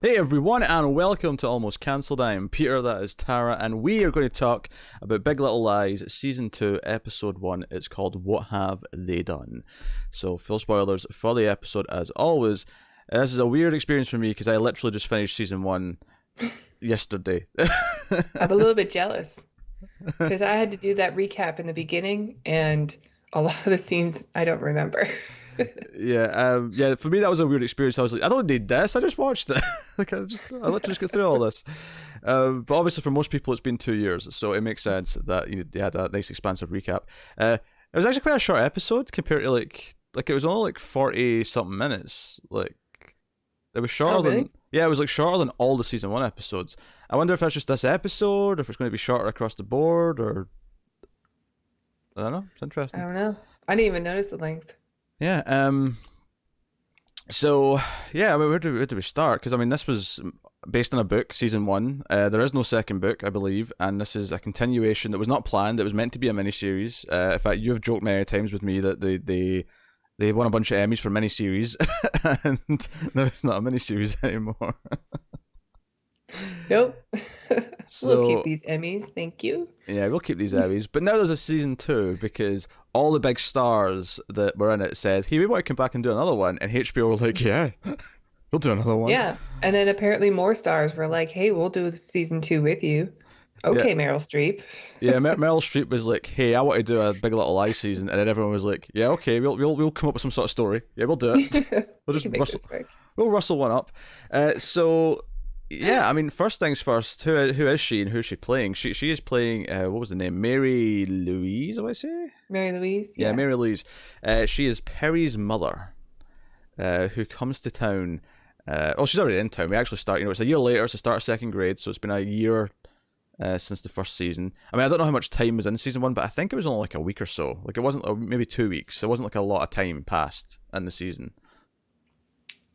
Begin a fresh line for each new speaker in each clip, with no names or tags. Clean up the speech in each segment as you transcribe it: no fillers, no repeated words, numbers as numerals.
Hey everyone, and welcome to Almost Cancelled. I am Peter, that is Tara, and we are going to talk about Big Little Lies, Season 2, Episode 1. It's called What Have They Done? So, full spoilers for the episode as always. This is a weird experience for me because I literally just finished Season 1 yesterday.
I'm a little bit jealous because I had to do that recap in the beginning, and a lot of the scenes I don't remember.
Yeah. For me that was a weird experience. I was like, I don't need this. I just watched it. I literally just get through all this. But obviously, for most people, it's been 2 years, so it makes sense that you had a nice expansive recap. It was actually quite a short episode compared to like it was only like 40 something minutes. Like it was shorter than it was like shorter than all the season 1 episodes. I wonder if that's just this episode, or if it's going to be shorter across the board, or I don't know. It's interesting.
I don't know. I didn't even notice the length.
Yeah. So yeah, I mean, where do we start? Because I mean, this was based on a book, season 1. There is no second book, I believe, and this is a continuation that was not planned. It was meant to be a miniseries. In fact, you have joked many times with me that they won a bunch of Emmys for miniseries, and no, it's not a miniseries anymore.
Nope.
So,
we'll keep these Emmys, thank you.
Yeah, we'll keep these Emmys. But now there's a season 2 because all the big stars that were in it said, hey, we want to come back and do another one. And HBO were like, yeah, we'll do another one.
Yeah, and then apparently more stars were like, hey, we'll do season 2 with you. Okay, yeah. Meryl Streep.
Yeah, Meryl Streep was like, hey, I want to do a Big Little Lies season. And then everyone was like, yeah, okay, we'll come up with some sort of story. Yeah, we'll do it. We'll just rustle one up. Yeah, I mean, first things first, who is she and who's she playing? She is playing, what was the name? Mary Louise, I would say?
Mary Louise,
yeah. Mary Louise. She is Perry's mother, who comes to town. She's already in town. We actually start, it's a year later, it's the start of second grade, so it's been a year since the first season. I mean, I don't know how much time was in season 1, but I think it was only like a week or so. Like, it wasn't, or maybe 2 weeks. It wasn't like a lot of time passed in the season.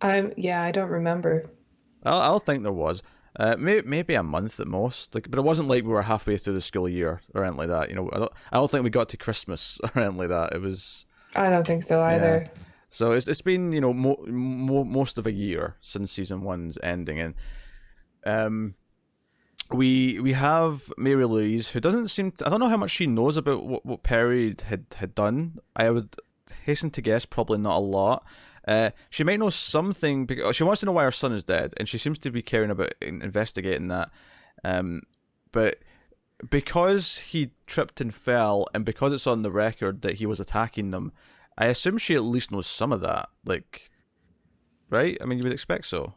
I don't remember.
I'll think there was. Maybe a month at most. Like, but it wasn't like we were halfway through the school year or anything like that. I don't think we got to Christmas or anything like that. It was.
I don't think so either.
Yeah. So it's been most of a year since season 1's ending, and we have Mary Louise, who doesn't seem to, I don't know how much she knows about what Perry had done. I would hasten to guess probably not a lot. She might know something because she wants to know why her son is dead, and she seems to be caring about investigating that. But because he tripped and fell, and because it's on the record that he was attacking them, I assume she at least knows some of that. Like, right? I mean, you would expect so.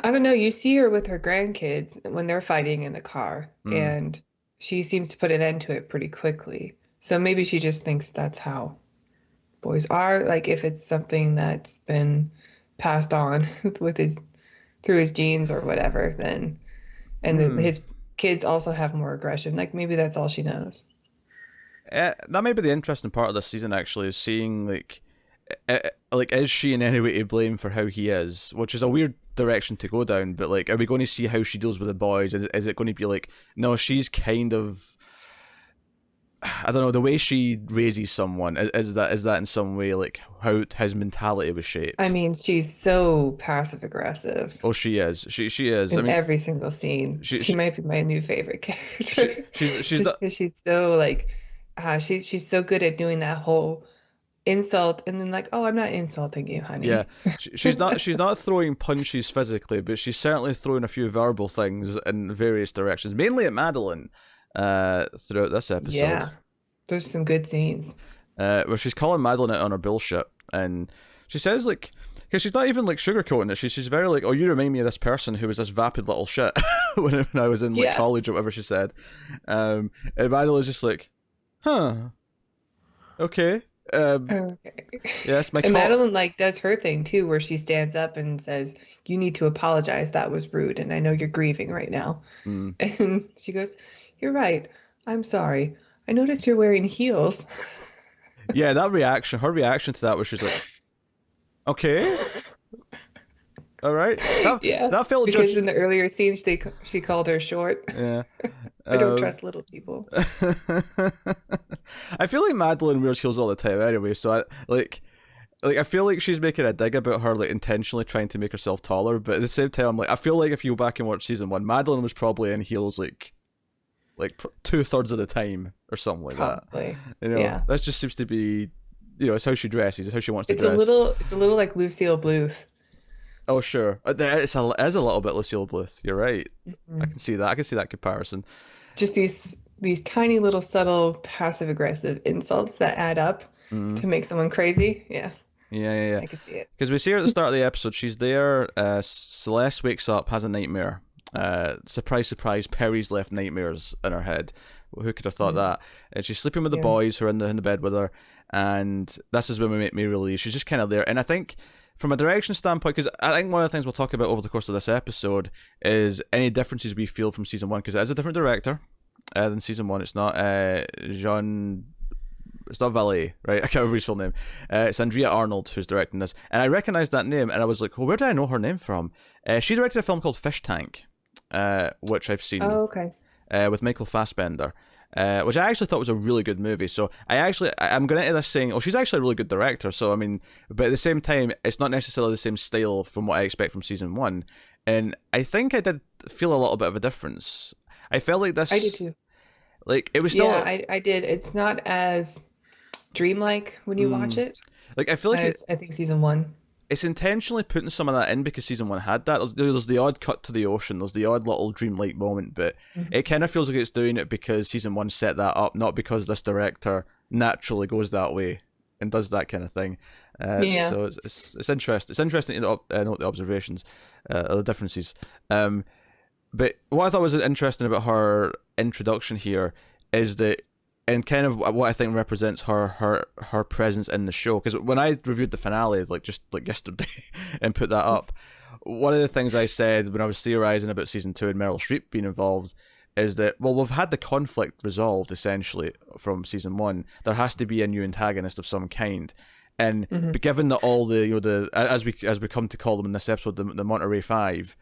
I don't know. You see her with her grandkids when they're fighting in the car, and she seems to put an end to it pretty quickly. So maybe she just thinks that's how boys are, like if it's something that's been passed on through his genes or whatever, then his kids also have more aggression. Like maybe that's all she knows.
That may be the interesting part of this season, actually, is seeing like is she in any way to blame for how he is, which is a weird direction to go down. But like, are we going to see how she deals with the boys? Is it going to be like, no, she's kind of, I don't know, the way she raises someone, is that in some way like how his mentality was shaped?
I mean, she's so passive aggressive.
Oh, she is. She is.
In every single scene. She might be my new favorite character. She's so like, she's so good at doing that whole insult and then like, oh, I'm not insulting you, honey.
Yeah, she's not throwing punches physically, but she's certainly throwing a few verbal things in various directions, mainly at Madeline. Throughout this episode.
Yeah, there's some good scenes.
Where she's calling Madeline out on her bullshit, and she says like, because she's not even like sugarcoating it. She's very like, oh, you remind me of this person who was this vapid little shit when I was in like college or whatever she said. And Madeline's just like, huh, okay.
Okay.
Yes,
and Madeline like does her thing too, where she stands up and says, "You need to apologize. That was rude, and I know you're grieving right now." And she goes, "You're right. I'm sorry. I noticed you're wearing heels."
Yeah, her reaction to that was she's like, "Okay, all right." That felt
because in the earlier scenes she called her short.
Yeah.
I don't trust little people.
I feel like Madeline wears heels all the time anyway, so like, I feel like she's making a dig about her, like, intentionally trying to make herself taller, but at the same time, like, I feel like if you go back and watch season 1, Madeline was probably in heels, like 2/3 of the time or something like
Probably.
that.
Yeah.
That just seems to be, it's how she dresses, it's how she wants to
It's
dress.
it's a little like Lucille Bluth.
Oh, sure. It's a little bit Lucille Bluth. You're right.
Mm-hmm.
I can see that. I can see that comparison.
Just these tiny little subtle passive aggressive insults that add up to make someone crazy. Yeah.
Yeah.
I can see it.
Because we see her at the start of the episode. She's there. Celeste wakes up, has a nightmare. Surprise, surprise. Perry's left nightmares in her head. Who could have thought that? And she's sleeping with the boys who are in the bed with her. And this is when we meet Meryl. She's just kind of there. And I think, from a direction standpoint, because I think one of the things we'll talk about over the course of this episode is any differences we feel from season 1, because it is a different director than season 1. It's not Jean. It's not Valet, right? I can't remember his full name. It's Andrea Arnold who's directing this, and I recognized that name, and I was like, "Well, where did I know her name from?" She directed a film called Fish Tank, which I've seen.
Oh, okay.
With Michael Fassbender, which I actually thought was a really good movie. So I'm going into this saying, "Oh, she's actually a really good director." So I mean, but at the same time, it's not necessarily the same style from what I expect from season 1, and I think I did feel a little bit of a difference. I felt like this.
I did too.
Like, it was still.
Yeah, I did. It's not as dreamlike when you watch it.
Like, I feel like
I think season 1.
it's intentionally putting some of that in because season 1 had that. There's the odd cut to the ocean, there's the odd little dreamlike moment, but it kind of feels like it's doing it because season 1 set that up, not because this director naturally goes that way and does that kind of thing. So it's interesting. It's interesting to note the observations, or the differences. But what I thought was interesting about her introduction here is that, and kind of what I think represents her presence in the show, because when I reviewed the finale just yesterday and put that up, one of the things I said when I was theorizing about season 2 and Meryl Streep being involved is that, well, we've had the conflict resolved essentially from season 1. There has to be a new antagonist of some kind, and given that all the as we come to call them in this episode, the Monterey Five,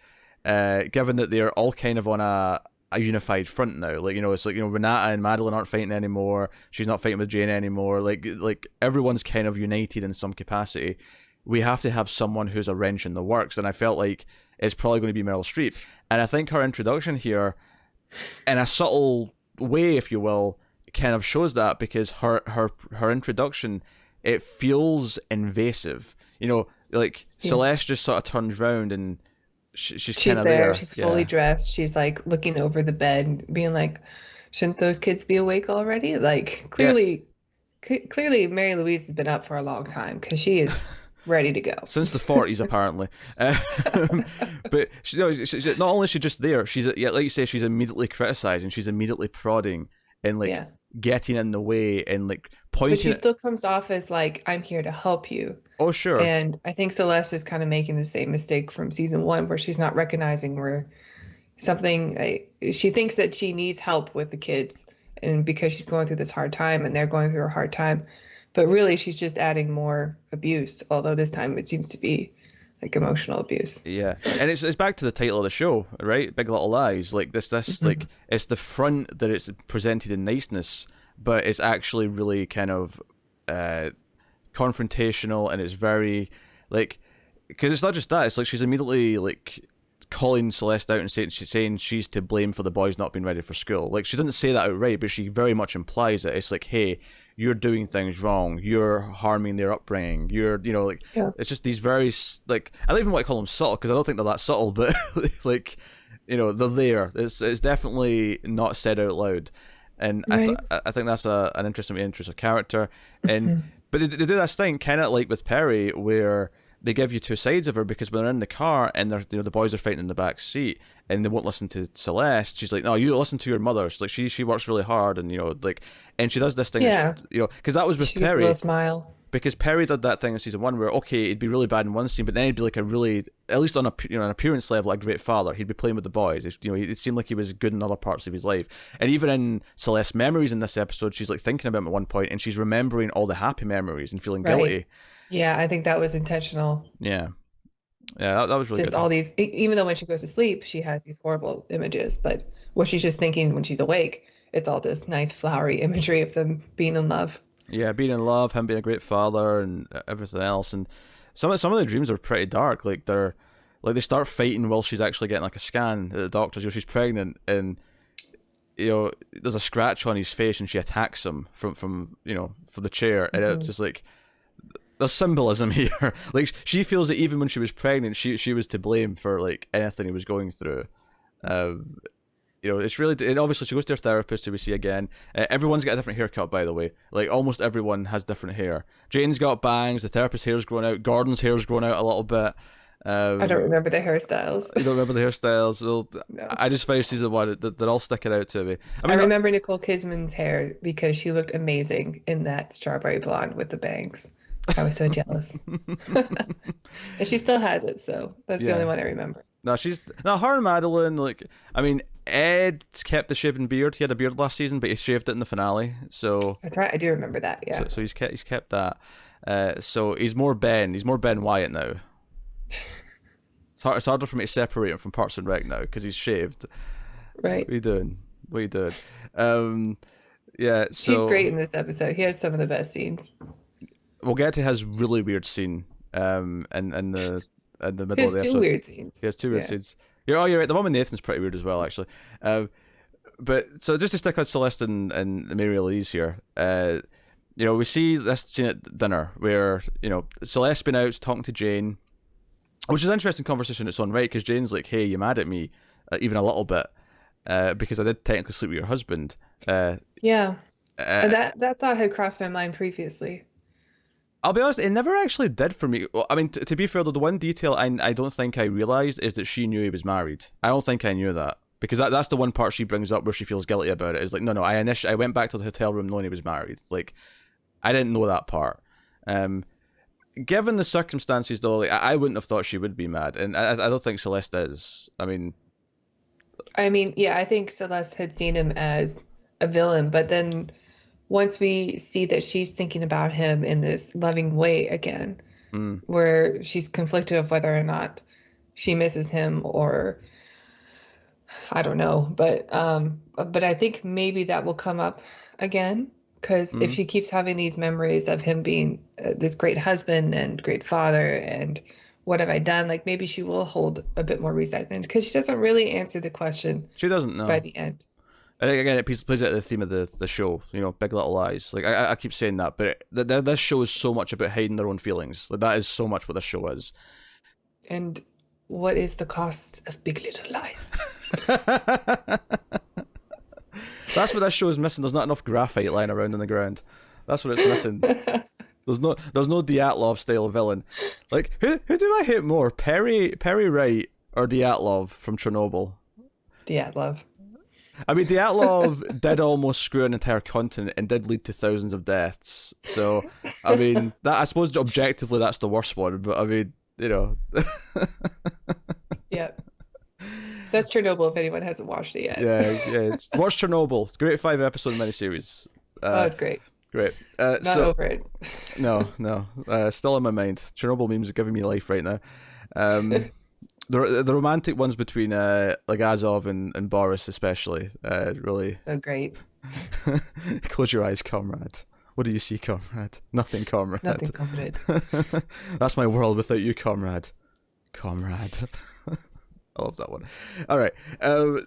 given that they're all kind of on a unified front now, it's like, Renata and Madeline aren't fighting anymore. She's not fighting with Jane anymore. Like everyone's kind of united in some capacity. We have to have someone who's a wrench in the works, and I felt like it's probably going to be Meryl Streep. And I think her introduction here, in a subtle way, if you will, kind of shows that, because her introduction, it feels invasive. Celeste just sort of turns around and she's kind of there.
She's fully dressed. She's like looking over the bed, being like, "Shouldn't those kids be awake already?" Like, clearly, Mary Louise has been up for a long time because she is ready to go
since the 40s, apparently. But she's not only is she just there, she's, like you say, she's immediately criticizing, she's immediately prodding, and getting in the way and pointing.
But she still comes off as like, "I'm here to help you."
Oh, sure.
And I think Celeste is kind of making the same mistake from season 1, where she's not recognizing where she thinks that she needs help with the kids, and because she's going through this hard time and they're going through a hard time, but really she's just adding more abuse. Although this time it seems to be like emotional abuse.
Yeah, and it's back to the title of the show, right? Big Little Lies. Like this like, it's the front that it's presented in niceness, but it's actually really kind of confrontational, and it's very because it's not just that. It's like she's immediately calling Celeste out and saying she's to blame for the boys not being ready for school. Like, she doesn't say that outright, but she very much implies it. It's like, hey, you're doing things wrong. You're harming their upbringing. It's just these very I don't even want to call them subtle, because I don't think they're that subtle, but they're there. It's definitely not said out loud, and right. I think that's an interesting way to introduce a character, and but they do this thing kind of like with Perry, where they give you two sides of her, because when they're in the car and they're the boys are fighting in the back seat and they won't listen to Celeste, she's like, "No, you listen to your mother." She's like, she works really hard, and and she does this thing, because that was with Perry.
She gives a smile.
Because Perry did that thing in season 1 where, okay, it'd be really bad in one scene, but then he'd be like a really, at least on an appearance level, a great father. He'd be playing with the boys. It seemed like he was good in other parts of his life. And even in Celeste's memories in this episode, she's thinking about him at one point, and she's remembering all the happy memories and feeling guilty.
Yeah, I think that was intentional.
Yeah, that was really
just good. All these, even though when she goes to sleep, she has these horrible images, but what she's just thinking when she's awake, it's all this nice flowery imagery of them being in love.
Yeah, being in love, him being a great father, and everything else. And some of the dreams are pretty dark. Like they start fighting while she's actually getting like a scan at the doctor's. She's pregnant, and there's a scratch on his face, and she attacks him from the chair, and it's just like there's symbolism here. Like she feels that even when she was pregnant, she was to blame for like anything he was going through. It's really, and obviously she goes to her therapist, who we see again. Everyone's got a different haircut, by the way. Like almost everyone has different hair. Jane's got bangs. The therapist's hair's grown out. Gordon's hair's grown out a little bit.
I don't remember the hairstyles.
You don't remember the hairstyles? Well,
No.
I just finished season one. They're all sticking out to me.
I remember Nicole Kidman's hair because she looked amazing in that strawberry blonde with the bangs. I was so jealous. And she still has it, so that's the only one I remember.
No, her and Madeline, like, I mean, Ed's kept the shaven beard. He had a beard last season, but he shaved it in the finale. So
that's right. I do remember that. Yeah.
So he's kept that. So he's more Ben. He's more Ben Wyatt now. It's harder for me to separate him from Parks and Rec now because he's shaved.
Right.
What are you doing? Yeah. So
he's great in this episode. He has some of the best scenes.
We'll get to his really weird scene. In the middle of the episode.
He has two weird scenes.
He has two weird scenes. You're right. The one with Nathan's pretty weird as well, actually. But so just to stick on Celeste and Mary Louise here, we see this scene at dinner where Celeste's been out talking to Jane, which is an interesting conversation in its own right, because Jane's like, "Hey, you mad at me, even a little bit, because I did technically sleep with your husband."
Yeah, that thought had crossed my mind previously.
I'll be honest, it never actually did for me. Well, I mean, to be fair, though, the one detail I don't think I realised is that she knew he was married. I don't think I knew that. Because that's the one part she brings up where she feels guilty about it. Is like, no, I went back to the hotel room knowing he was married. Like, I didn't know that part. Given the circumstances, though, like, I wouldn't have thought she would be mad. And I don't think Celeste is. I mean,
yeah, I think Celeste had seen him as a villain, but then once we see that she's thinking about him in this loving way again, where she's conflicted of whether or not she misses him or I don't know, but I think maybe that will come up again, because if she keeps having these memories of him being this great husband and great father and what have I done, like maybe she will hold a bit more resentment, because she doesn't really answer the question.
She doesn't know
by the end.
And again, it plays out the theme of the show, Big Little Lies. Like I keep saying that, but this show is so much about hiding their own feelings. Like that is so much what this show is.
And what is the cost of Big Little Lies?
That's what this show is missing. There's not enough graphite lying around on the ground. That's what it's missing. There's no Dyatlov style villain. Like who do I hate more, Perry Wright or Dyatlov from Chernobyl?
Dyatlov.
I mean, Dyatlov did almost screw an entire continent and did lead to thousands of deaths. So, I mean, I suppose objectively that's the worst one. But I mean,
Yeah. That's Chernobyl if anyone hasn't watched it yet.
Yeah. Watch Chernobyl. It's a great 5-episode miniseries.
It's great.
Great.
Not over it.
No. Still in my mind. Chernobyl memes are giving me life right now. The romantic ones between like Azov and Boris especially, really.
So great.
Close your eyes, comrade. What do you see, comrade? Nothing, comrade.
Nothing, comrade.
That's my world without you, comrade. Comrade. I love that one. All right.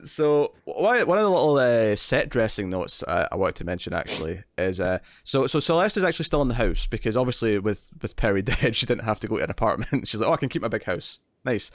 So one of the little set dressing notes I wanted to mention actually is so Celeste is actually still in the house because obviously with Perry dead, she didn't have to go to an apartment. She's like, I can keep my big house. Nice.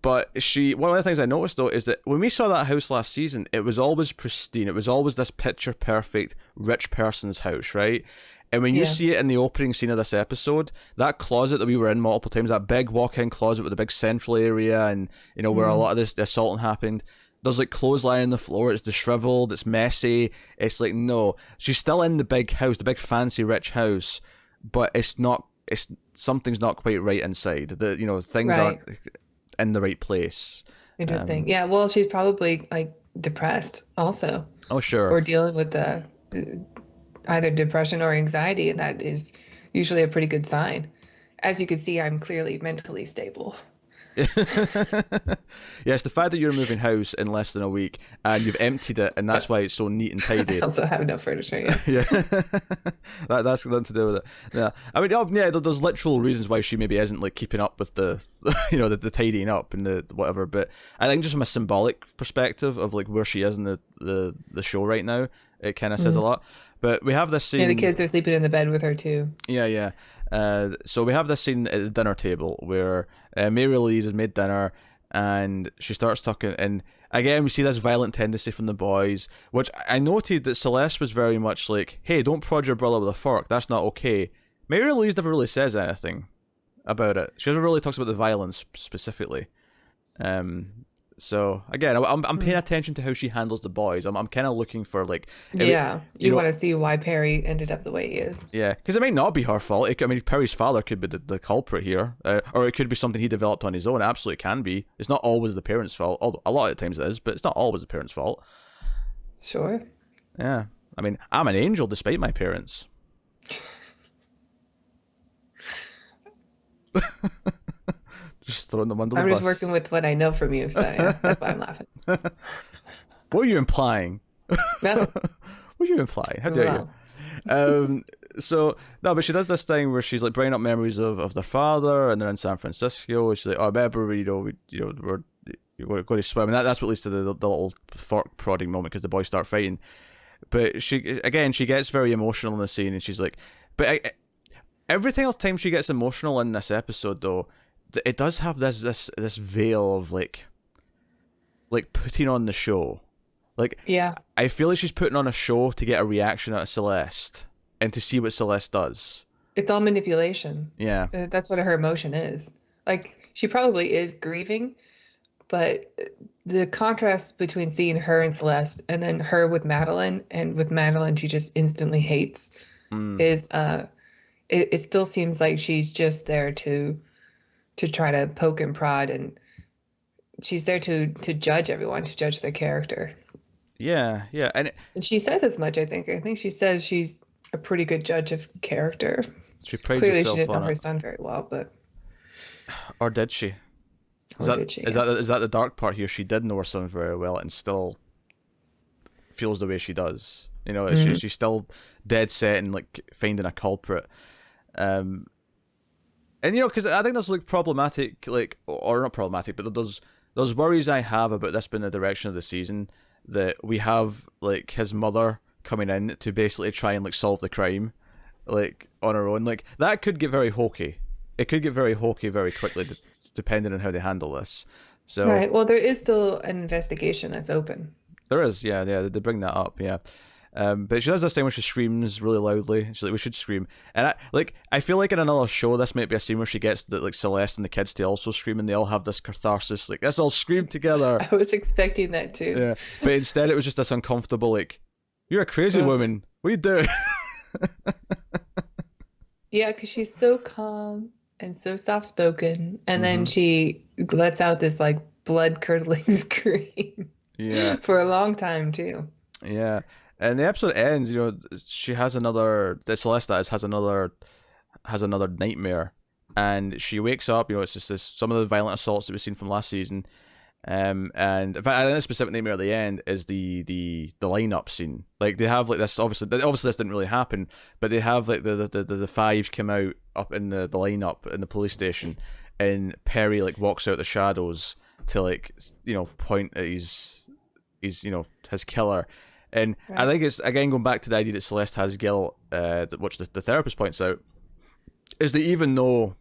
But one of the things I noticed though is that when we saw that house last season, it was always pristine. It was always this picture perfect rich person's house, right? And when you see it in the opening scene of this episode, that closet that we were in multiple times, that big walk-in closet with the big central area and, where a lot of the assaulting happened, there's like clothes lying on the floor, it's disheveled, it's messy. It's like, no, she's still in the big house, the big fancy rich house, but something's not quite right inside. Things aren't in the right place.
Interesting. Yeah, well, she's probably like depressed also.
Oh, sure.
Or dealing with either depression or anxiety, and that is usually a pretty good sign. As you can see, I'm clearly mentally stable.
Yes, the fact that you're moving house in less than a week and you've emptied it, and that's why it's so neat and tidy.
I also have no furniture yet.
Yeah, that's nothing to do with it. Yeah, I mean, yeah, there's literal reasons why she maybe isn't like keeping up with the, the tidying up and the whatever. But I think just from a symbolic perspective of like where she is in the show right now, it kind of says a lot. But we have this scene.
Yeah, the kids are sleeping in the bed with her too.
Yeah. So we have this scene at the dinner table where Mary Louise has made dinner and she starts talking, and again we see this violent tendency from the boys, which I noted that Celeste was very much like, hey, don't prod your brother with a fork, that's not okay. Mary Louise never really says anything about it. She never really talks about the violence specifically. So again, I'm paying attention to how she handles the boys. I'm kind of looking for like,
you want to see why Perry ended up the way he is.
Yeah, because it might not be her fault. I mean, Perry's father could be the culprit here, or it could be something he developed on his own. It absolutely can be. It's not always the parents' fault. Although a lot of times it is, but it's not always the parents' fault.
Sure.
Yeah, I mean, I'm an angel despite my parents. Just throwing them under the bus.
I'm just working with what I know from you, so yeah, that's why I'm laughing.
What are you implying?
No.
What are you implying? How dare you? So no, but she does this thing where she's like bringing up memories of their father, and they're in San Francisco. She's like, "Oh, remember, we're going to swim," and that's what leads to the little fork prodding moment because the boys start fighting. But she gets very emotional in the scene, and she's like, "But every single time she gets emotional in this episode, though, it does have this veil of like putting on the show." Like,
yeah,
I feel like she's putting on a show to get a reaction out of Celeste and to see what Celeste does.
It's all manipulation.
Yeah.
That's what her emotion is. Like, she probably is grieving, but the contrast between seeing her and Celeste and then her with Madeline, and with Madeline she just instantly hates, is it still seems like she's just there to try to poke and prod, and she's there to judge everyone, to judge their character.
Yeah, and
she says as much. I think she says she's a pretty good judge of character.
She prides
Clearly,
herself
she didn't know
on
her
it.
son very well, but
Or did she? Is that the dark part here? She did know her son very well and still feels the way she does. She's still dead set and like finding a culprit. And because I think there's like problematic, like, or not problematic, but there's worries I have about this being the direction of the season, that we have like his mother coming in to basically try and like solve the crime, like on her own. Like that could get very hokey. It could get very hokey very quickly, depending on how they handle this. So
right. Well, there is still an investigation that's open.
There is, yeah. They bring that up, yeah. But she does this thing where she screams really loudly. She's like, "We should scream." And I feel like in another show, this might be a scene where she gets like Celeste and the kids to also scream, and they all have this catharsis, like let's all scream together.
I was expecting that too.
Yeah, but instead it was just this uncomfortable, like, "You're a crazy woman. What are you doing?"
Yeah, because she's so calm and so soft spoken, and then she lets out this like blood curdling scream.
Yeah,
for a long time too.
Yeah. And the episode ends, she has another, Celeste has another nightmare, and she wakes up, it's just some of the violent assaults that we've seen from last season, and in fact, I think the specific nightmare at the end is the lineup scene. Like they have like this, obviously this didn't really happen, but they have like the five come out up in the lineup in the police station, and Perry like walks out the shadows to like point at his killer. And right. I think it's, again, going back to the idea that Celeste has guilt, which the therapist points out, is that even though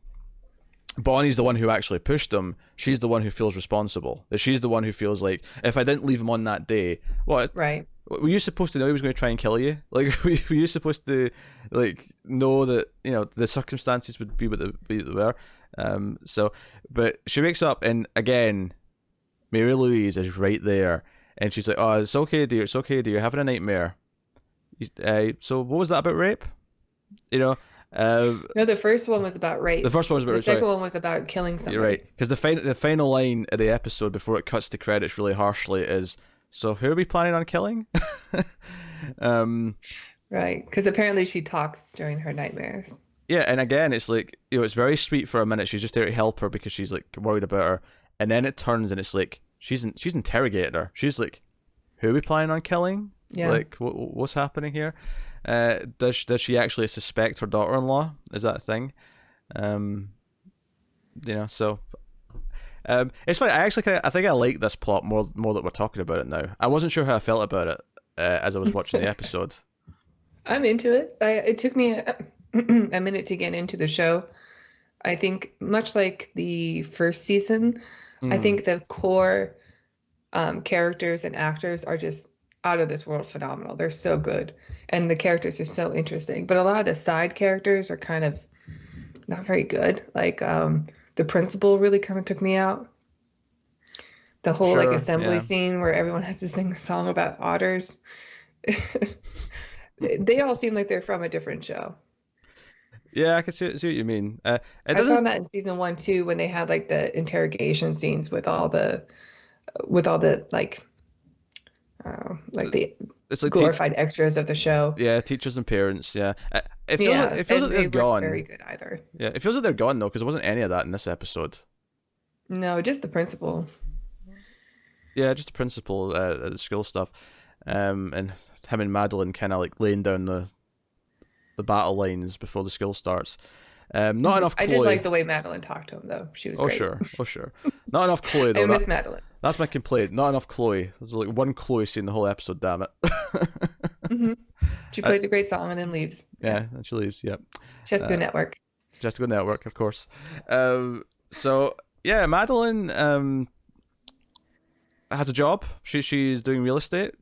Bonnie's the one who actually pushed him, she's the one who feels responsible. That she's the one who feels like, if I didn't leave him on that day,
right?
Were you supposed to know he was going to try and kill you? Like, were you supposed to like know that the circumstances would be what they were? But she wakes up, and again, Mary Louise is right there. And she's like, "Oh, it's okay, dear. It's okay, dear. You're having a nightmare." So what was that about rape?
No, the first one was about rape.
The first one was about rape.
The second one was about killing somebody.
You're right. Because the final line of the episode before it cuts to credits really harshly is, "So who are we planning on killing?"
Right. Because apparently she talks during her nightmares.
Yeah, and again, it's like, it's very sweet for a minute. She's just there to help her because she's like worried about her, and then it turns and it's like she's interrogated her. She's like, "Who are we planning on killing?
Yeah.
Like, what's happening here? Does she actually suspect her daughter-in-law? Is that a thing? So it's funny. I think I like this plot more that we're talking about it now. I wasn't sure how I felt about it as I was watching the episode.
I'm into it. It took me a minute to get into the show. I think much like the first season, I think the core characters and actors are just out of this world phenomenal. They're so good. And the characters are so interesting. But a lot of the side characters are kind of not very good. Like the principal really kind of took me out. The whole like assembly scene where everyone has to sing a song about otters. They all seem like they're from a different show.
Yeah, I can see what you mean.
I found that in season 1 too, when they had like the interrogation scenes with all the like the it's like glorified extras of the show.
Yeah, teachers and parents. Yeah, it feels like they're gone.
Very good either.
Yeah, it feels like they're gone though, because there wasn't any of that in this episode.
No, just the principal.
Yeah, just the principal, the school stuff, and him and Madeline kind of like laying down the battle lines before the school starts. Not enough Chloe.
I did like the way Madeline talked to him though. She was great.
Oh sure. Not enough Chloe though.
I miss Madeline.
That's my complaint. Not enough Chloe. There's like one Chloe scene the whole episode. Damn it.
She plays a great song and then leaves.
Yeah, and she leaves. Yep.
She has to go network.
She has to go network, of course. So yeah, Madeline has a job. She's doing real estate.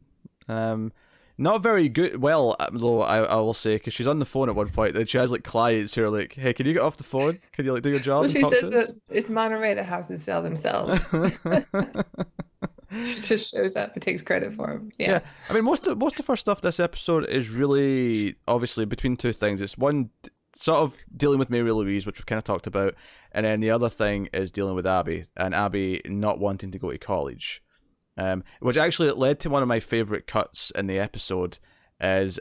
Not very good. Well, though, I will say, because she's on the phone at one point, that she has like clients who are like, "Hey, can you get off the phone? Can you like do your job?"
Well, she says that it's Monterey. The houses sell themselves. She just shows up and takes credit for them. Yeah.
I mean, most of her stuff this episode is really obviously between two things. It's one sort of dealing with Mary Louise, which we've kind of talked about, and then the other thing is dealing with Abby and Abby not wanting to go to college. Which actually led to one of my favourite cuts in the episode. Is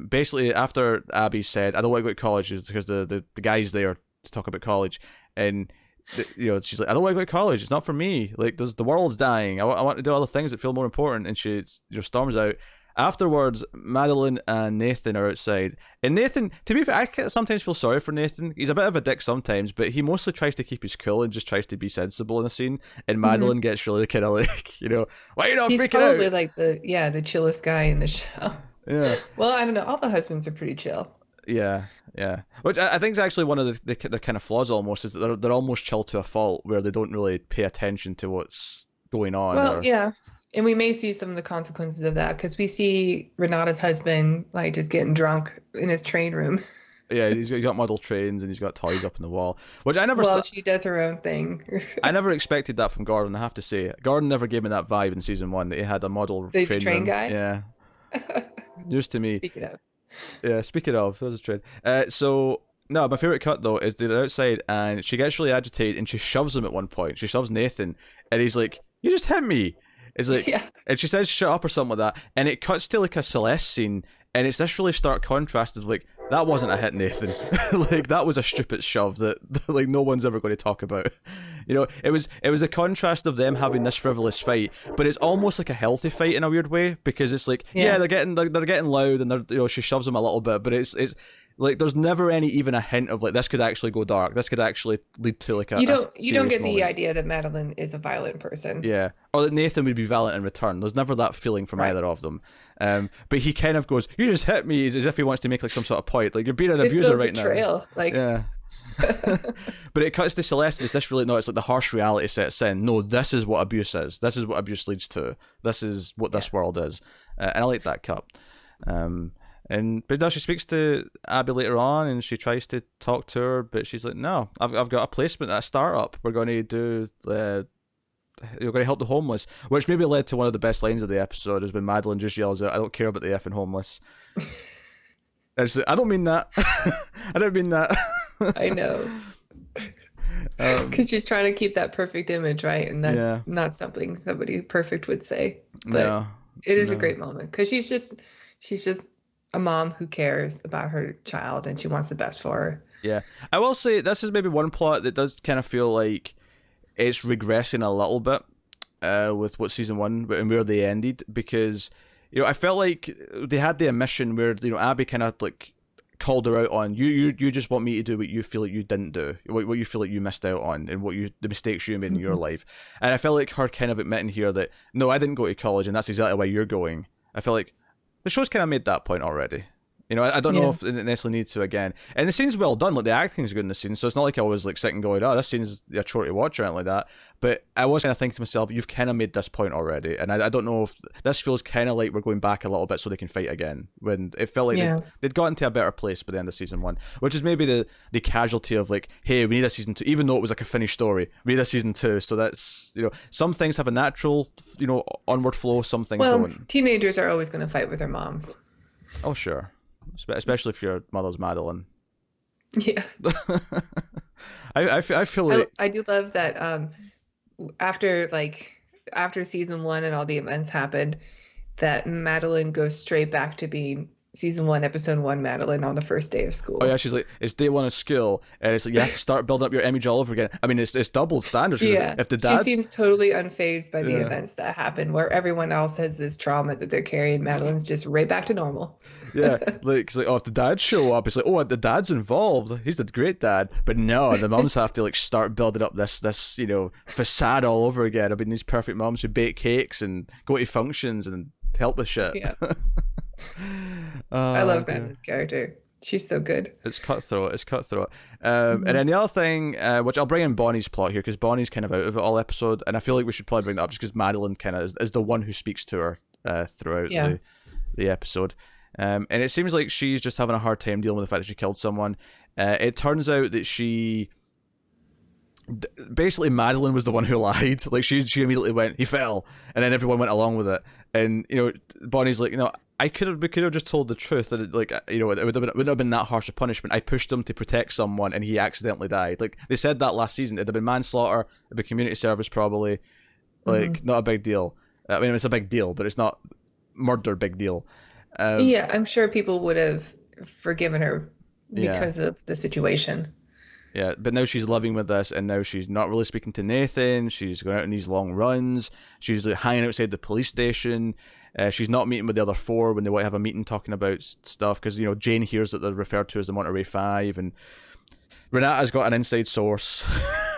basically after Abby said, "I don't want to go to college," because the guy's there to talk about college, and she's like, "I don't want to go to college. It's not for me. Like, the world's dying. I want to do other things that feel more important." And she storms out. Afterwards, Madeline and Nathan are outside. And Nathan, to be fair, I sometimes feel sorry for Nathan. He's a bit of a dick sometimes, but he mostly tries to keep his cool and just tries to be sensible in a scene. And Madeline gets really kind of like, why are you not freaking out? He's
probably like the chillest guy in the show.
Yeah.
Well, I don't know. All the husbands are pretty chill.
Yeah. Which I think is actually one of the kind of flaws almost, is that they're almost chill to a fault, where they don't really pay attention to what's going on.
Well, yeah. And we may see some of the consequences of that, because we see Renata's husband like just getting drunk in his train room.
Yeah, he's got model trains and he's got toys up on the wall, which I never.
Well, she does her own thing.
I never expected that from Gordon. I have to say, Gordon never gave me that vibe in season 1 that he had a model train
guy.
Yeah, news to me.
Speaking of.
Yeah, speaking of, there's a train. So no, my favorite cut though is they're outside and she gets really agitated and she shoves him at one point. She shoves Nathan and he's like, "You just hit me." It's like, yeah. And she says, "Shut up," or something like that. And it cuts to like a Celeste scene, and it's this really stark contrast of like, that wasn't a hit, Nathan. Like, that was a stupid shove that like no one's ever going to talk about. It was a contrast of them having this frivolous fight, but it's almost like a healthy fight in a weird way, because it's like, they're getting loud, and they're she shoves them a little bit, but it's like there's never even a hint of like this could actually go dark. This could actually lead to like a
you don't get the idea that Madeline is a violent person.
Yeah, or that Nathan would be violent in return. There's never that feeling from either of them. But he kind of goes, "You just hit me," as if he wants to make like some sort of point. Like, you're being an abuser right now.
Like,
yeah. But it cuts to Celeste, and it's this really it's like the harsh reality sets in. No, this is what abuse is. This is what abuse leads to. This is what this world is. And I like that cut. But she speaks to Abby later on, and she tries to talk to her, but she's like, "No, I've got a placement at a startup. We're going to do. You're going to help the homeless," which maybe led to one of the best lines of the episode, is when Madeline just yells out, "I don't care about the effing homeless." And she's like, "I don't mean that. I don't mean that."
I know. Because she's trying to keep that perfect image, right? And that's not something somebody perfect would say. But it is a great moment, because she's just a mom who cares about her child, and she wants the best for her.
Yeah. I will say this is maybe one plot that does kind of feel like it's regressing a little bit with what season 1 and where they ended, because I felt like they had the omission where Abby kind of like called her out on you just want me to do what you feel like you didn't do, what you feel like you missed out on, and the mistakes you made in your life. And I felt like her kind of admitting here that no, I didn't go to college and that's exactly why you're going. I feel like the show's kind of made that point already. I don't know if it necessarily needs to again. And the scene's well done. Like, the acting's good in the scene, so it's not like I was like sitting going, oh, this scene's a chore to watch or anything like that. But I was kind of thinking to myself, you've kind of made this point already. And I don't know if this feels kind of like we're going back a little bit so they can fight again. When it felt like they'd gotten to a better place by the end of season 1. Which is maybe the casualty of like, hey, we need a season 2. Even though it was like a finished story, we need a season 2. So that's, some things have a natural, onward flow. Some things don't.
Teenagers are always going to fight with their moms.
Oh, sure. Especially if your mother's Madeline.
Yeah.
I feel like
I do love that after season 1 and all the events happened, that Madeline goes straight back to being season 1, episode 1 Madeline on the first day of school.
Oh yeah, she's like, it's day 1 of school, and it's like you have to start building up your image all over again. I mean, it's double standards.
Yeah,
if the dad...
she seems totally unfazed by the events that happen, where everyone else has this trauma that they're carrying. Madeline's just right back to normal.
Yeah, like, oh, if the dads show up, it's like, oh, the dad's involved. He's a great dad. But no, the mums have to like start building up this facade all over again. I mean, these perfect mums who bake cakes and go to functions and help with shit.
Yeah. I love Madeline's character. She's so good.
It's cutthroat. And then the other thing, which I'll bring in Bonnie's plot here, because Bonnie's kind of out of it all episode, and I feel like we should probably bring that up just because Madeline kind of is the one who speaks to her throughout the episode. And it seems like she's just having a hard time dealing with the fact that she killed someone. It turns out that basically Madeline was the one who lied. Like she immediately went, he fell, and then everyone went along with it. And Bonnie's like, we could have just told the truth that it wouldn't have been that harsh a punishment. I pushed him to protect someone, and he accidentally died. Like they said that last season, it'd have been manslaughter, it'd be community service probably. Like not a big deal. I mean, it's a big deal, but it's not murder big deal.
I'm sure people would have forgiven her because of the situation.
Yeah, but now she's living with this, and now she's not really speaking to Nathan. She's going out on these long runs. She's like hanging outside the police station. She's not meeting with the other 4 when they want to have a meeting talking about stuff, because Jane hears that they're referred to as the Monterey Five, and Renata's got an inside source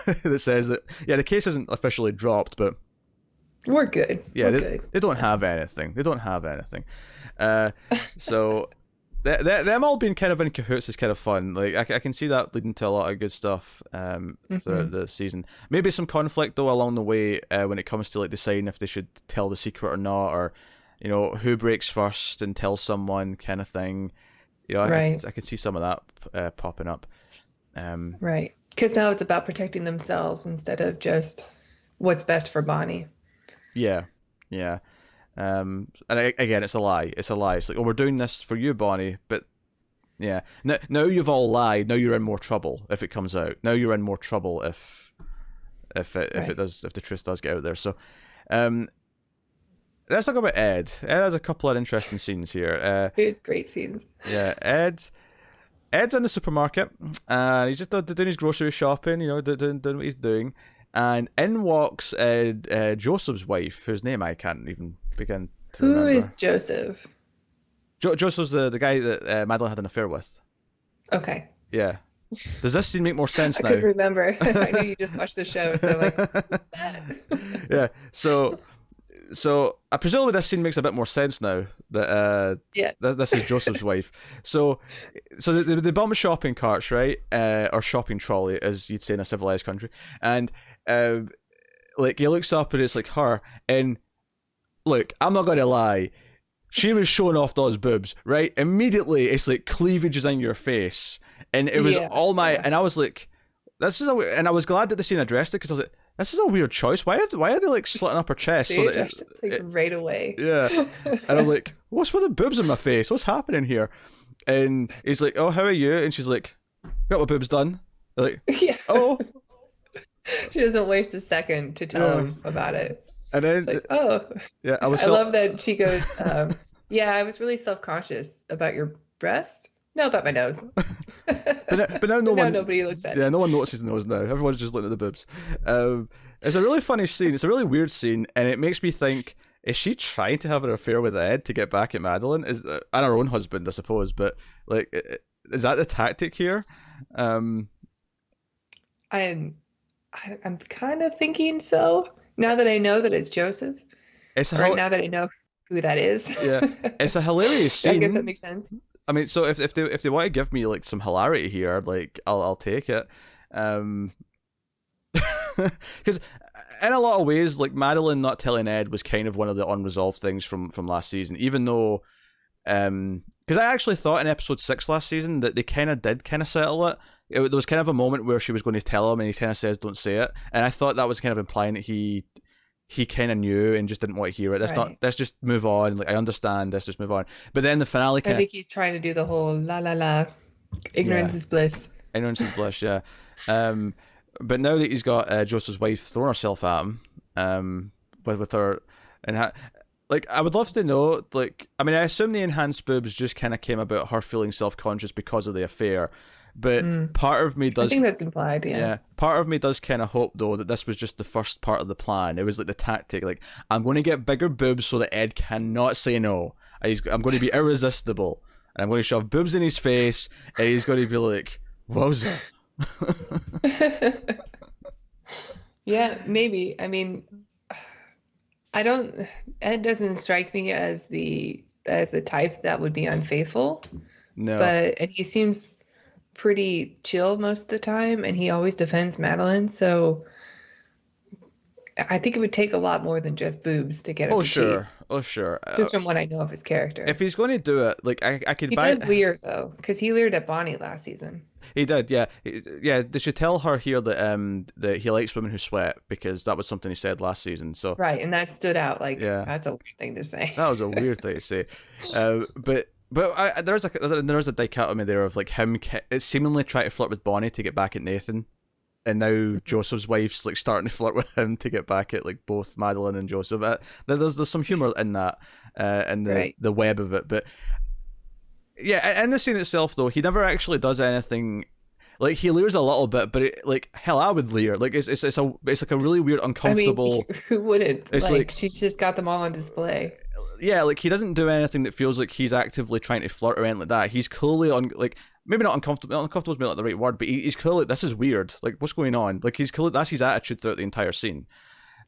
that says that the case isn't officially dropped, but
we're good.
Yeah,
we're good.
They don't have anything. So them all being kind of in cahoots is kind of fun. Like I can see that leading to a lot of good stuff throughout the season. Maybe some conflict though along the way when it comes to like deciding if they should tell the secret or not, or who breaks first and tells someone kind of thing. I can see some of that popping up.
Right, because now it's about protecting themselves instead of just what's best for Bonnie.
Yeah. And again, it's a lie. It's like, oh, we're doing this for you, Bonnie, but yeah. Now you've all lied. Now you're in more trouble if it comes out. Now you're in more trouble if the truth does get out there. So, let's talk about Ed. Ed has a couple of interesting scenes here.
It's great scenes.
Yeah, Ed's in the supermarket, and he's just doing his grocery shopping. Doing what he's doing. And in walks Joseph's wife, whose name I can't even begin to remember.
Who is Joseph?
Joseph's the guy that Madeline had an affair with. Okay. Yeah. Does this scene make more sense now?
I couldn't remember. I knew you just watched the show, so like, what's that?
Yeah. So I presume this scene makes a bit more sense now that
yes.
This is Joseph's wife. So they bum shopping carts, right? Or shopping trolley, as you'd say in a civilized country. And like he looks up and it's like her. And look, I'm not gonna lie, she was showing off those boobs, right? Immediately, it's like cleavage is in your face, and it was and I was like, and I was glad that the scene addressed it, because I was like, this is a weird choice. Why are they like slitting up her chest?
So that right away.
Yeah. And I'm like, what's with the boobs in my face? What's happening here? And he's like, oh, how are you? And she's like, got my boobs done. They're like,
yeah.
Oh.
She doesn't waste a second to tell him about it.
And then,
like, oh.
Yeah, I
love that she goes, yeah, I was really self-conscious about your breasts. No, about my nose.
But now no
Now
one,
nobody looks at
yeah,
it.
no one notices the nose now. Everyone's just looking at the boobs. It's a really funny scene. It's a really weird scene, and it makes me think: is she trying to have an affair with Ed to get back at Madeline? And her own husband, I suppose. But like, is that the tactic here?
I'm I'm kind of thinking so. Now that I know that it's Joseph,
It's a
or now that I know who that is.
yeah, it's a hilarious
I guess that
scene.
makes sense.
I mean, so if they want to give me like some hilarity here, like I'll take it. Because in a lot of ways, like Madeline not telling Ed was kind of one of the unresolved things from last season, even though because I actually thought in episode 6 last season that they kind of settle it. There was kind of a moment where she was going to tell him and he kind of says don't say it, and I thought that was kind of implying that he kind of knew and just didn't want to hear it. Let's just move on. Like, I understand, let's just move on. But then the finale
I think he's trying to do the whole la la la, ignorance is bliss.
Ignorance is bliss, yeah. But now that he's got Joseph's wife throwing herself at him, with her, and like, I would love to know, like, I mean, I assume the enhanced boobs just kind of came about her feeling self-conscious because of the affair, but part of me does...
I think that's implied, yeah.
Part of me does kind of hope, though, that this was just the first part of the plan. It was like the tactic, like, I'm going to get bigger boobs so that Ed cannot say no. I'm going to be irresistible, and I'm going to shove boobs in his face, and he's going to be like, wowza.
Yeah, maybe. I mean, Ed doesn't strike me as the type that would be unfaithful.
No.
And he seems pretty chill most of the time, and he always defends Madeline, so I think it would take a lot more than just boobs to get him to cheat.
Oh, sure.
Just from what I know of his character.
If he's going to do it, like, I could
He
buy...
does leer, though, because he leered at Bonnie last season.
He did, yeah. Yeah, they should tell her here that he likes women who sweat, because that was something he said last season. So
Right, and that stood out. Like,
yeah.
That's a weird thing to say.
That was a weird thing to say. But there's a dichotomy there of like him seemingly trying to flirt with Bonnie to get back at Nathan, and now Joseph's wife's like starting to flirt with him to get back at like both Madeline and Joseph. There's some humor in that, and the web of it. But yeah, in the scene itself though, he never actually does anything. Like, he leers a little bit, but hell, I would leer. Like, it's like a really weird, uncomfortable.
I mean, who wouldn't?
It's like
she's just got them all on display.
Yeah, like, he doesn't do anything that feels like he's actively trying to flirt or anything like that. He's clearly like, maybe not uncomfortable. Uncomfortable is maybe not the right word, but he's clearly, this is weird. Like, what's going on? Like, he's clearly, that's his attitude throughout the entire scene.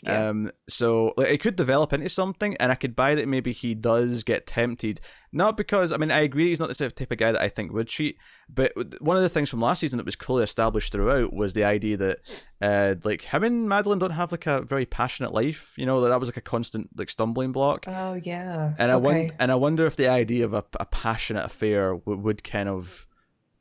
Yeah. So like, it could develop into something, and I could buy that maybe he does get tempted. Not because, I mean, I agree he's not the type of guy that I think would cheat, but one of the things from last season that was clearly established throughout was the idea that like, him and Madeline don't have like a very passionate life. You know, that was like a constant like stumbling block.
Oh yeah.
And I wonder if the idea of a passionate affair would kind of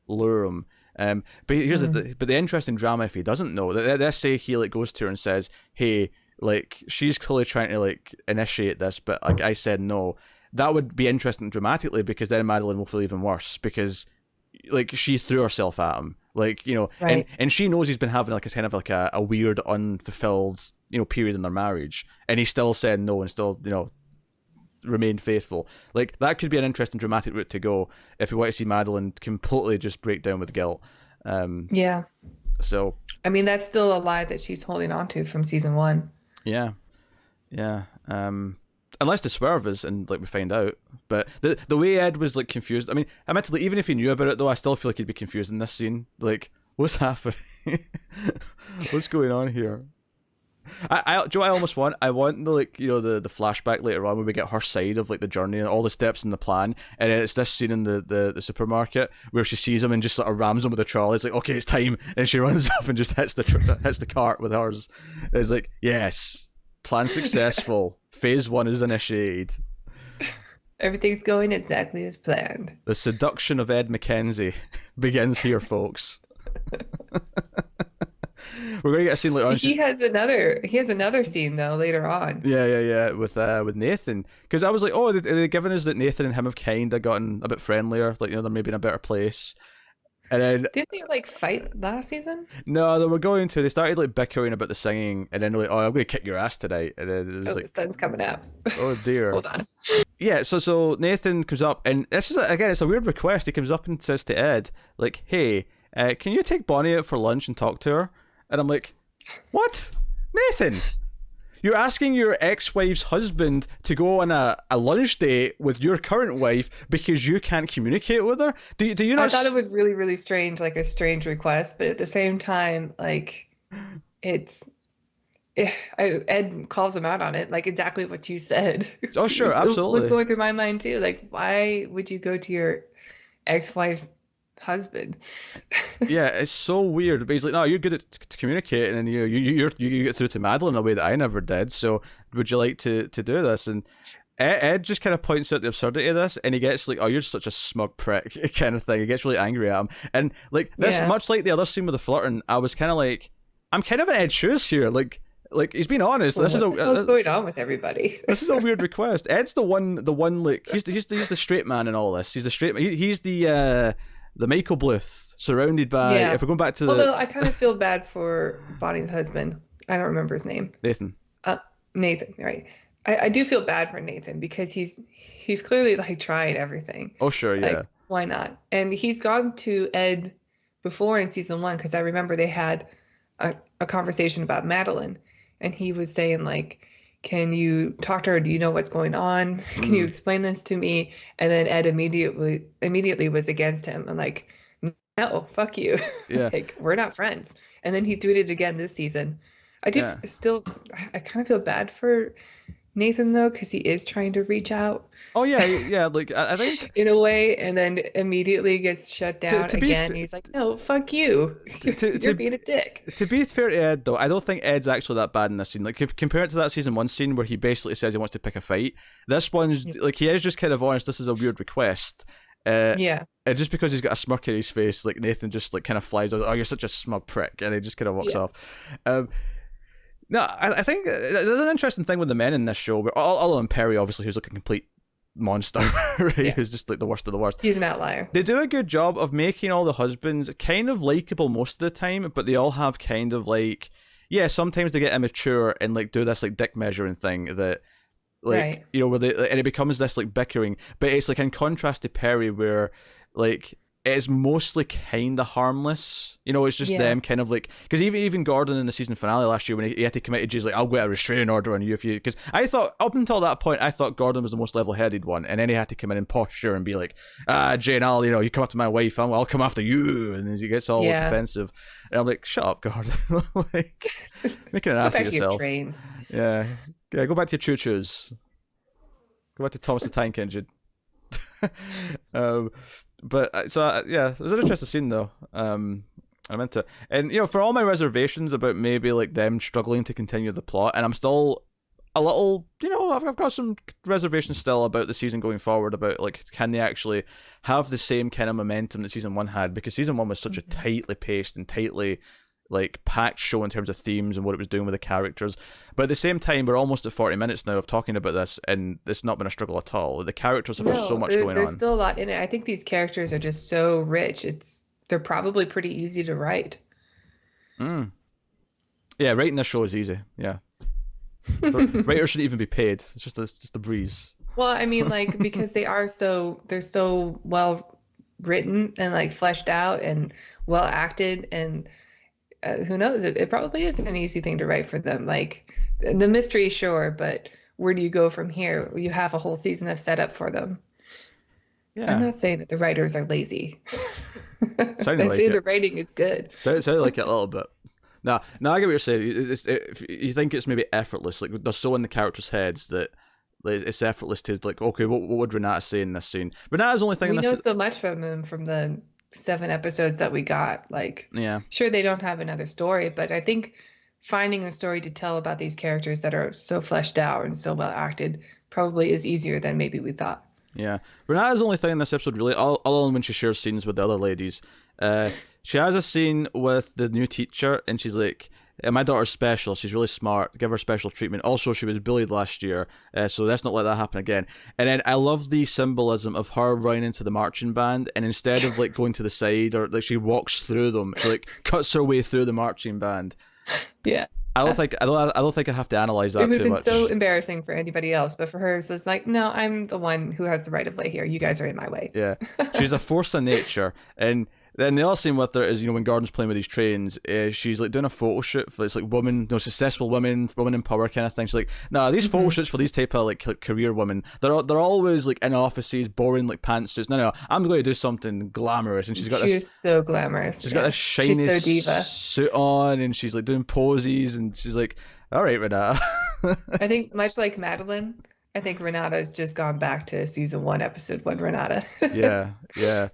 lure him. But here's the interesting drama if he doesn't know. Let's say he like goes to her and says, "Hey, like, she's clearly trying to like initiate this, but like I said no." That would be interesting dramatically, because then Madeline will feel even worse because like she threw herself at him, like, you know,
right.
and she knows he's been having like a kind of like a weird unfulfilled, you know, period in their marriage, and he still said no and still, you know, remained faithful. Like, that could be an interesting dramatic route to go if we want to see Madeline completely just break down with guilt.
Yeah.
So
I mean, that's still a lie that she's holding on to from season 1.
Yeah. Unless the swerve is, and like we find out. But the way Ed was like confused. I mean, admittedly, even if he knew about it though, I still feel like he'd be confused in this scene. Like, what's happening? What's going on here? I almost want the, like, you know, the flashback later on where we get her side of like the journey and all the steps in the plan, and it's this scene in the supermarket where she sees him and just sort of rams him with a trolley. It's like, okay, it's time, and she runs up and just hits the cart with hers. It's like, yes, plan successful. Phase 1 is initiated.
Everything's going exactly as planned.
The seduction of Ed McKenzie begins here, folks. We're gonna get a scene later on.
He has another scene though later on.
Yeah. With Nathan, because I was like, oh, are they giving us that Nathan and him have kind of gotten a bit friendlier, like, you know, they're maybe in a better place. And then
Didn't they like fight last season?
no, they were going to. They started like bickering about the singing, and then they're like, "Oh, I'm going to kick your ass tonight." And then it was
Oh,
like,
the sun's coming out.
"Oh dear."
Hold on.
Yeah, so Nathan comes up, and this is again, it's a weird request. He comes up and says to Ed, like, "Hey, can you take Bonnie out for lunch and talk to her?" And I'm like, "What, Nathan? You're asking your ex-wife's husband to go on a lunch date with your current wife because you can't communicate with her? Do you not?"
I thought it was really, really strange, like a strange request, but at the same time, like it's Ed calls him out on it, like exactly what you said.
Oh, sure,
It
absolutely.
was going through my mind too. Like, why would you go to your ex-wife's husband?
Yeah, it's so weird. But he's like, "No, you're good at communicating, and you get through to Madeline in a way that I never did. So, would you like to do this?" And Ed just kind of points out the absurdity of this, and he gets like, "Oh, you're such a smug prick," kind of thing. He gets really angry at him, and like this,
Yeah.
much like the other scene with the flirting, I was kind of like, I'm kind of in Ed's shoes here. Like he's being honest. This is
What the hell's
a
going on with everybody?
this is a weird request. Ed's the one like he's the straight man in all this. He's the straight. He's the Michael Bluth, surrounded by.
Yeah.
If we're going back to
Although I kind of feel bad for Bonnie's husband. I don't remember his name.
Nathan.
Nathan, right? I do feel bad for Nathan because he's clearly like trying everything.
Oh sure, yeah.
Like, why not? And he's gone to Ed before in season 1 because I remember they had a conversation about Madeline, and he was saying like, "Can you talk to her? Do you know what's going on? Can you explain this to me?" And then Ed immediately was against him and like, "No, fuck you.
Yeah.
Like, we're not friends." And then he's doing it again this season. I kind of feel bad for Nathan though, because he is trying to reach out
Oh yeah. Like I think
in a way, and then immediately gets shut down
to be
again.
f-
He's like, "No, fuck you.
to-
You're being a dick."
to be fair to Ed though, I don't think Ed's actually that bad in this scene. Like compare it to that season 1 scene where he basically says he wants to pick a fight. This one's like he is just kind of honest. This is a weird request.
Yeah.
And just because he's got a smirk in his face, like Nathan just like kind of flies out. "Oh, you're such a smug prick," and he just kind of walks off. No, I think there's an interesting thing with the men in this show, but other than Perry, obviously, who's like a complete monster, right?
Yeah.
Who's just like the worst of the worst.
He's an outlier.
They do a good job of making all the husbands kind of likable most of the time, but they all have kind of like, yeah, sometimes they get immature and like do this like dick measuring thing that, like,
Right.
you know, where they and it becomes this like bickering, but it's like in contrast to Perry, where like it's mostly kind of harmless. You know, it's just them kind of like, because even Gordon in the season finale last year when he had to commit to Jay's like, "I'll get a restraining order on you if you," because I thought up until that point I thought Gordon was the most level-headed one, and then he had to come in and posture and be like, "Jane, you come after my wife, I'll come after you," and then he gets all defensive, and I'm like, "Shut up, Gordon!" Like making an ass of yourself.
Your trains.
Yeah, go back to your choo-choos. Go back to Thomas the Tank Engine. But yeah, it was an interesting scene though. I'm into it. And you know, for all my reservations about maybe like them struggling to continue the plot, and I'm still a little, you know, I've got some reservations still about the season going forward, about like, can they actually have the same kind of momentum that season 1 had, because season 1 was such a tightly paced and tightly like packed show in terms of themes and what it was doing with the characters. But at the same time, we're almost at 40 minutes now of talking about this, and it's not been a struggle at all. The characters have so much going on.
There's still a lot in it. I think these characters are just so rich. They're probably pretty easy to write.
Yeah, writing this show is easy. Yeah. Writers shouldn't even be paid. It's just a breeze.
Well, I mean, like, because they're so well written and like fleshed out and well acted, and who knows? It probably is an easy thing to write for them. Like the mystery, sure, but where do you go from here? You have a whole season of setup for them. Yeah. I'm not saying that the writers are lazy. I'm saying the writing is good.
Sounded like it a little bit. No, I get what you're saying. You think it's maybe effortless, like they're so in the characters' heads that it's effortless to like, okay, what would Renata say in this scene? Renata's only thing.
We know so much from them from the 7 episodes that we got. Like,
yeah,
sure, they don't have another story, but I think finding a story to tell about these characters that are so fleshed out and so well acted probably is easier than maybe we thought.
Yeah, Renata's only thing in this episode really, other than when she shares scenes with the other ladies. She has a scene with the new teacher, and she's like, my daughter's special. She's really smart. Give her special treatment. Also, she was bullied last year, so let's not let that happen again. And then I love the symbolism of her running into the marching band, and instead of like going to the side or like she walks through them, she like cuts her way through the marching band.
Yeah.
I don't think I have to analyze that
it would
too
have been
much.
so embarrassing for anybody else, but for her, it's like, no, I'm the one who has the right of way here. You guys are in my way.
Yeah, she's a force of nature, and then the other scene with her is, when Gordon's playing with these trains, she's like doing a photo shoot for it's like women, successful women in power kind of thing. She's like, nah, these photo shoots for these type of like career women, they're always like in offices, boring like pantsuits. No, I'm going to do something glamorous, and she's
so glamorous.
She's got this shiny
so diva.
suit on, and she's like doing poses, and she's like, all right, Renata.
I think much like Madeline, I think Renata's just gone back to season 1, episode 1 Renata.
Yeah.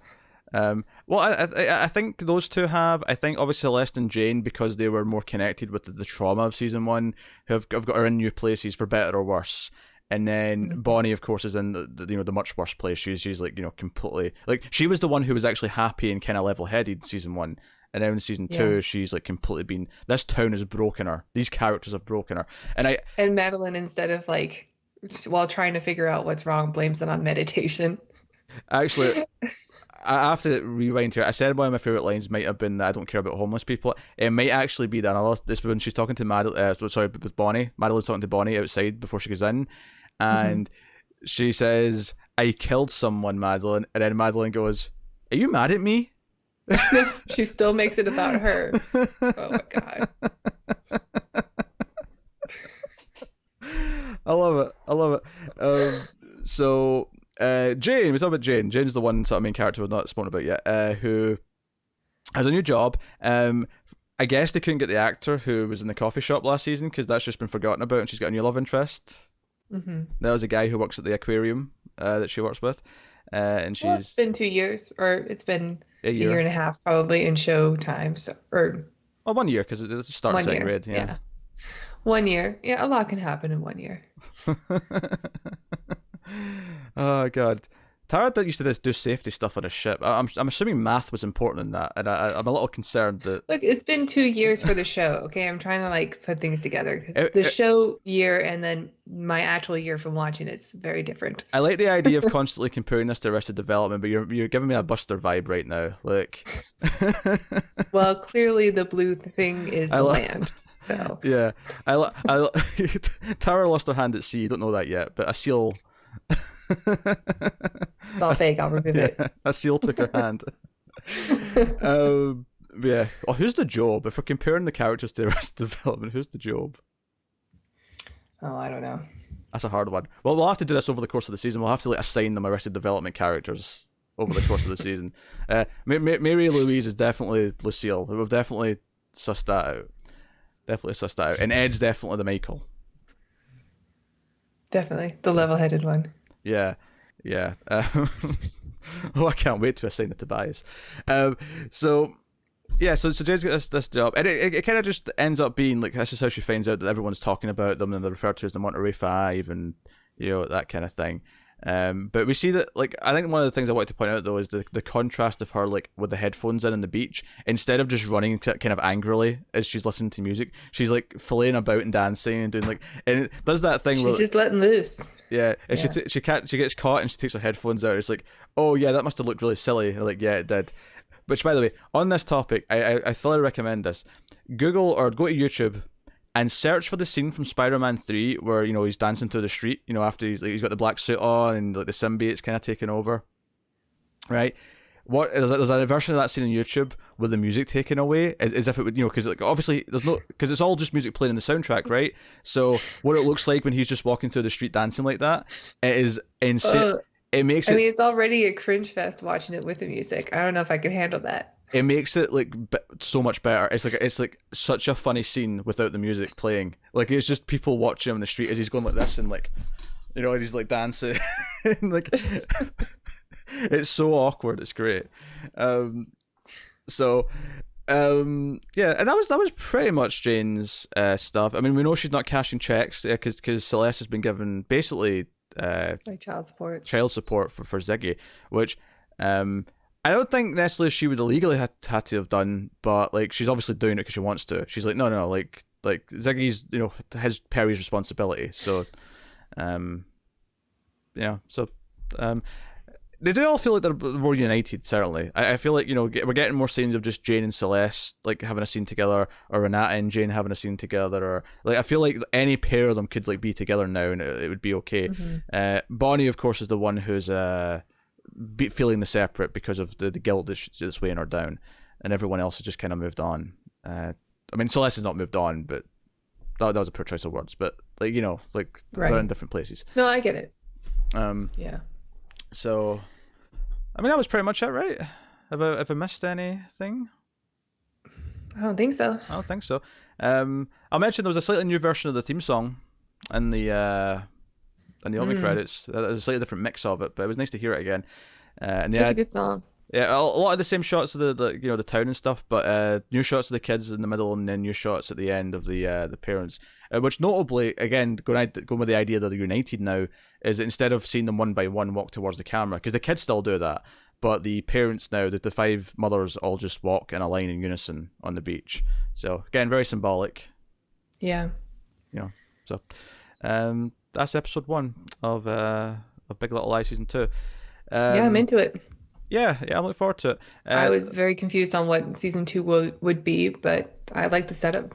Well, I think those two have. I think obviously Celeste and Jane, because they were more connected with the trauma of season 1, have got her in new places for better or worse. And then Bonnie, of course, is in the much worse place. She's like completely like she was the one who was actually happy and kind of level headed in season 1. And now in season 2, she's like completely been. This town has broken her. These characters have broken her. And
Madeline, instead of like while trying to figure out what's wrong, blames it on meditation.
Actually, I have to rewind here. I said one of my favorite lines might have been that I don't care about homeless people. It might actually be that this when she's talking to with Bonnie. Madeline's talking to Bonnie outside before she goes in, and she says, "I killed someone, Madeline," and then Madeline goes, "Are you mad at me?"
She still makes it about her. Oh my god.
I love it. So Jane, we talk about Jane. Jane's the one sort of main character we've not spoken about yet, who has a new job. I guess they couldn't get the actor who was in the coffee shop last season because that's just been forgotten about, and she's got a new love interest. That was a guy who works at the aquarium that she works with, and she's. Well,
it's been 2 years, or it's been a year and a half probably in show time. So, or
1 year because it starts second grade. Yeah.
1 year. Yeah, a lot can happen in 1 year.
Oh god, Tara used to do safety stuff on a ship. I'm assuming math was important in that, and I'm a little concerned that.
Look, it's been 2 years for the show. Okay, I'm trying to like put things together. The show year and then my actual year from watching it's very different.
I like the idea of constantly comparing this to Arrested Development, but you're giving me a Buster vibe right now. Like,
well, clearly the blue thing is the land. So
yeah, Tara lost her hand at sea. You don't know that yet, but a seal.
It's all fake. I'll remove it.
A seal took her hand. Yeah. Oh, who's the Job? If we're comparing the characters to Arrested Development, who's the Job?
Oh, I don't know.
That's a hard one. Well, we'll have to do this over the course of the season. We'll have to like assign them Arrested Development characters over the course of the season. Mary Louise is definitely Lucille. We've definitely sussed that out. And Ed's definitely the Michael.
Definitely the level-headed one.
Yeah. Oh, I can't wait to assign it to Tobias. So Jane's got this job, and it kind of just ends up being like this is how she finds out that everyone's talking about them and they're referred to as the Monterey Five, and that kind of thing. But we see that, like, I think one of the things I wanted to point out though is the contrast of her like with the headphones in on the beach. Instead of just running kind of angrily as she's listening to music, she's like flaying about and dancing and doing like, and it does that thing.
She's just letting loose.
Yeah, and she gets caught and she takes her headphones out. It's like, oh yeah, that must have looked really silly. And like, yeah, it did. Which, by the way, on this topic, I thoroughly recommend this. Google or go to YouTube and search for the scene from Spider-Man 3 where, he's dancing through the street, after he's got the black suit on and like the symbiote's kind of taking over. Right? There's a version of that scene on YouTube with the music taken away, as if it would, because like obviously because it's all just music playing in the soundtrack, right? So what it looks like when he's just walking through the street dancing like that, it is insane. It makes it.
I mean, it's already a cringe fest watching it with the music. I don't know if I could handle that.
It makes it like so much better. It's like such a funny scene without the music playing. Like it's just people watching him on the street as he's going like this and like, he's like dancing, and like it's so awkward. It's great. Yeah, and that was pretty much Jane's stuff. I mean, we know she's not cashing checks because Celeste has been given basically
like child support
for Ziggy, which I don't think necessarily she would illegally had to have done, but like she's obviously doing it because she wants to. She's like, no, like Ziggy's, his Perry's responsibility. So, so they do all feel like they're more united. Certainly, I feel like we're getting more scenes of just Jane and Celeste like having a scene together, or Renata and Jane having a scene together, or like I feel like any pair of them could like be together now and it would be okay.
Mm-hmm.
Bonnie, of course, is the one who's feeling the separate because of the guilt that's weighing her down, and everyone else has just kind of moved on. I mean, Celeste has not moved on, but that was a poor choice of words. But like they're in different places.
No, I get it.
Yeah. So, I mean, that was pretty much it, right? Have I missed anything?
I don't think so.
I don't think so. I'll mention there was a slightly new version of the theme song in the opening credits. There's a slightly different mix of it, but it was nice to hear it again. And
It's a good song.
Yeah, a lot of the same shots of the town and stuff, but new shots of the kids in the middle, and then new shots at the end of the parents. Which notably, again, going with the idea that they're united now, is that instead of seeing them one by one walk towards the camera, because the kids still do that, but the parents now, the five mothers all just walk in a line in unison on the beach. So again, very symbolic.
Yeah.
So that's episode 1 of Big Little Lies season 2.
Yeah, I'm into it.
Yeah, I'm looking forward to it.
I was very confused on what season 2 would be, but I like the setup.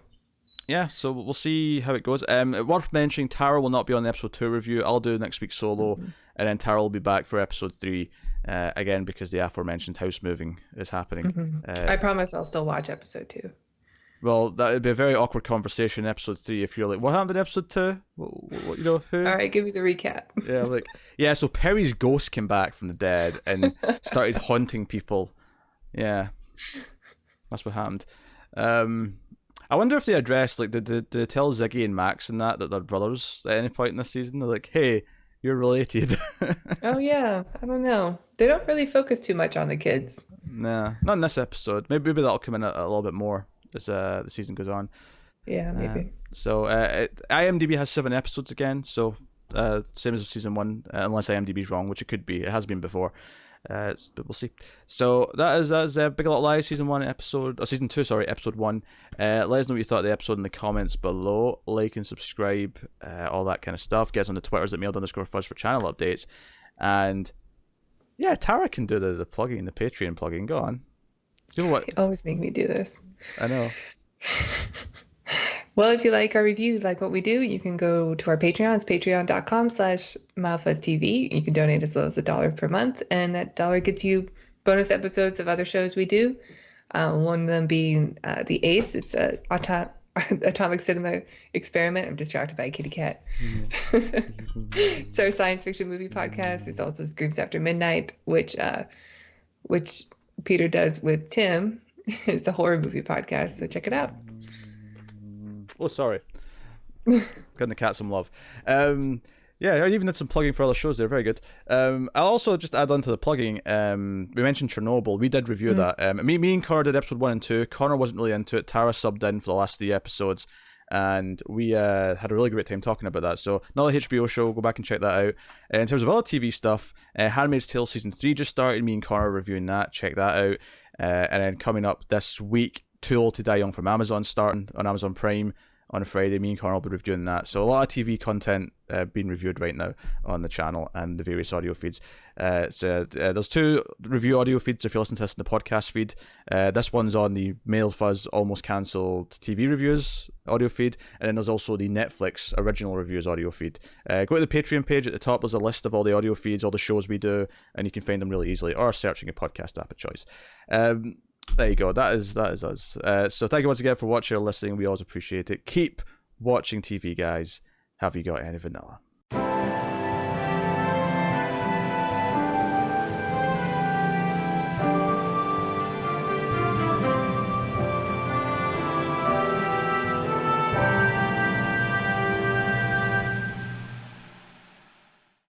Yeah, so we'll see how it goes. Worth mentioning, Tara will not be on the episode 2 review. I'll do next week's solo, and then Tara will be back for episode 3, again, because the aforementioned house moving is happening.
I promise I'll still watch episode 2.
Well, that would be a very awkward conversation in episode 3 if you're like, what happened in episode 2? What, who?
All right, give me the recap.
So Perry's ghost came back from the dead and started haunting people. Yeah, that's what happened. I wonder if they addressed, like, did they tell Ziggy and Max and that they're brothers at any point in the season? They're like, hey, you're related.
Oh, yeah. I don't know. They don't really focus too much on the kids.
Nah, not in this episode. Maybe that'll come in a little bit more as the season goes on.
Yeah, maybe.
So IMDb has 7 episodes again, so same as season 1, unless IMDb's wrong, which it could be. It has been before. But we'll see. So that is Big Little Lies season 2, episode 1. Let us know what you thought of the episode in the comments below. Like and subscribe, all that kind of stuff. Get us on the Twitters at @mailed_fuzz for channel updates. And yeah, Tara can do the plugging, the Patreon plugging. Go on. You know what?
You always make me do this.
I know.
Well, if you like our reviews, like what we do, you can go to our Patreon. It's patreon.com/MildFuzzTV. You can donate as low as $1 per month, and that dollar gets you bonus episodes of other shows we do. One of them being The Ace. It's an atomic cinema experiment. I'm distracted by a kitty cat. It's our science fiction movie podcast. There's also Screams After Midnight, which Peter does with Tim. It's a horror movie podcast, so check it out.
Oh, sorry. Giving the cat some love. Yeah, I even did some plugging for other shows there. Very good. I'll also just add on to the plugging. We mentioned Chernobyl. We did review that. Me and Connor did episode 1 and 2. Connor wasn't really into it. Tara subbed in for the last 3 episodes. And we had a really great time talking about that. So, another HBO show. Go back and check that out. In terms of other TV stuff, Handmaid's Tale Season 3 just started. Me and Connor are reviewing that. Check that out. And then coming up this week, Too Old to Die Young from Amazon starting on Amazon Prime on Friday. Me and Connor will be reviewing that. So a lot of TV content being reviewed right now on the channel and the various audio feeds. There's 2 review audio feeds if you listen to this in the podcast feed. This one's on the Mail Fuzz Almost Cancelled TV Reviews audio feed, and then there's also the Netflix Original Reviews audio feed. Go to the Patreon page at the top. There's a list of all the audio feeds, all the shows we do, and you can find them really easily, or searching a podcast app of choice. There you go. That is us. So thank you once again for watching or listening. We always appreciate it. Keep watching TV, guys. Have you got any vanilla?